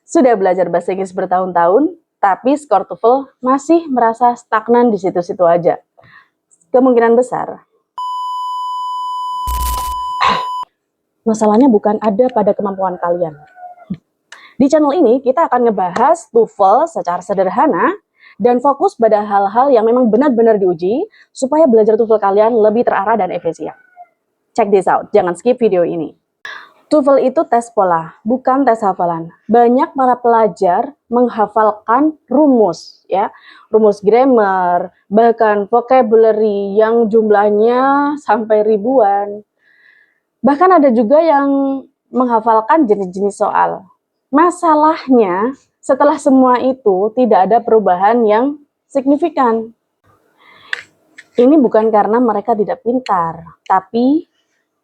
Sudah belajar bahasa Inggris bertahun-tahun, tapi skor TOEFL masih merasa stagnan di situ-situ aja. Kemungkinan besar, masalahnya bukan ada pada kemampuan kalian. Di channel ini, kita akan ngebahas TOEFL secara sederhana dan fokus pada hal-hal yang memang benar-benar diuji, supaya belajar TOEFL kalian lebih terarah dan efisien. Check this out, jangan skip video ini. TOEFL itu tes pola, bukan tes hafalan. Banyak para pelajar menghafalkan rumus, ya, rumus grammar, bahkan vocabulary yang jumlahnya sampai ribuan. Bahkan ada juga yang menghafalkan jenis-jenis soal. Masalahnya, setelah semua itu tidak ada perubahan yang signifikan. Ini bukan karena mereka tidak pintar, tapi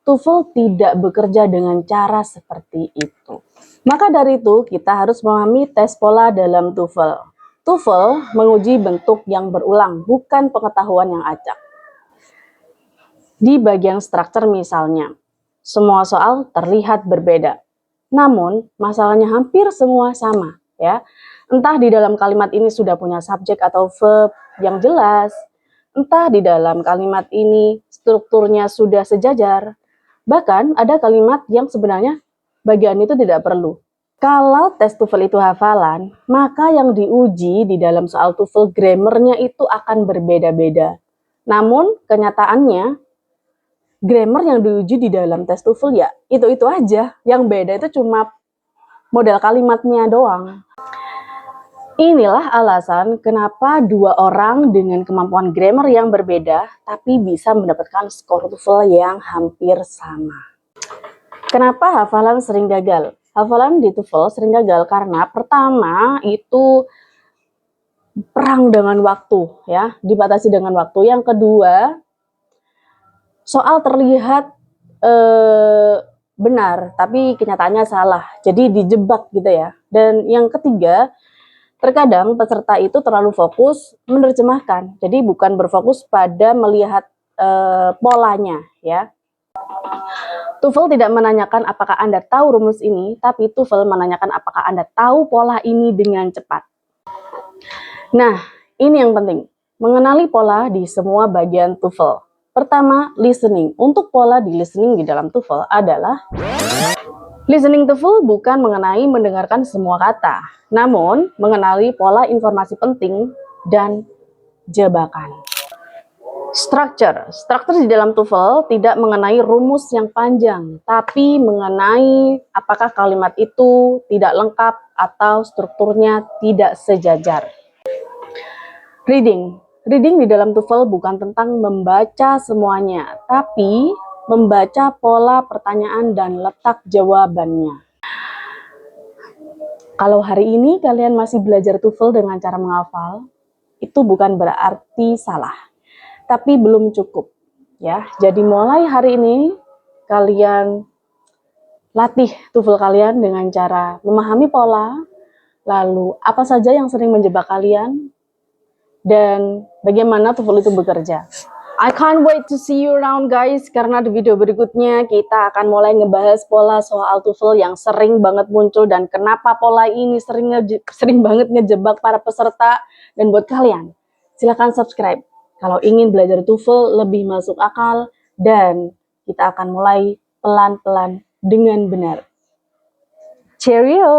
TOEFL tidak bekerja dengan cara seperti itu. Maka dari itu, kita harus memahami tes pola dalam TOEFL. TOEFL menguji bentuk yang berulang, bukan pengetahuan yang acak. Di bagian struktur misalnya, semua soal terlihat berbeda. Namun, masalahnya hampir semua sama, ya. Entah di dalam kalimat ini sudah punya subjek atau verb yang jelas, entah di dalam kalimat ini strukturnya sudah sejajar. Bahkan ada kalimat yang sebenarnya bagian itu tidak perlu. Kalau tes TOEFL itu hafalan, maka yang diuji di dalam soal TOEFL grammarnya itu akan berbeda-beda. Namun kenyataannya, grammar yang diuji di dalam tes TOEFL ya itu-itu aja. Yang beda itu cuma model kalimatnya doang. Inilah alasan kenapa dua orang dengan kemampuan grammar yang berbeda tapi bisa mendapatkan skor TOEFL yang hampir sama. Kenapa hafalan sering gagal? Hafalan di TOEFL sering gagal karena pertama itu perang dengan waktu, ya, dibatasi dengan waktu. Yang kedua, soal terlihat benar tapi kenyataannya salah, jadi dijebak gitu ya. Dan yang ketiga, terkadang peserta itu terlalu fokus menerjemahkan, jadi bukan berfokus pada melihat polanya, ya. TOEFL tidak menanyakan apakah Anda tahu rumus ini, tapi TOEFL menanyakan apakah Anda tahu pola ini dengan cepat. Nah, ini yang penting, mengenali pola di semua bagian TOEFL. Pertama, listening. Untuk pola di listening di dalam TOEFL adalah listening TOEFL bukan mengenai mendengarkan semua kata, namun mengenali pola informasi penting dan jebakan. Structure di dalam TOEFL tidak mengenai rumus yang panjang, tapi mengenai apakah kalimat itu tidak lengkap atau strukturnya tidak sejajar. Reading di dalam TOEFL bukan tentang membaca semuanya, tapi membaca pola pertanyaan dan letak jawabannya. Kalau hari ini kalian masih belajar TOEFL dengan cara menghafal, itu bukan berarti salah, tapi belum cukup, ya. Jadi mulai hari ini kalian latih TOEFL kalian dengan cara memahami pola, lalu apa saja yang sering menjebak kalian, dan bagaimana TOEFL itu bekerja. I can't wait to see you around guys, karena di video berikutnya kita akan mulai ngebahas pola soal TOEFL yang sering banget muncul dan kenapa pola ini sering banget ngejebak para peserta. Dan buat kalian, silahkan subscribe kalau ingin belajar TOEFL lebih masuk akal, dan kita akan mulai pelan-pelan dengan benar. Cheerio!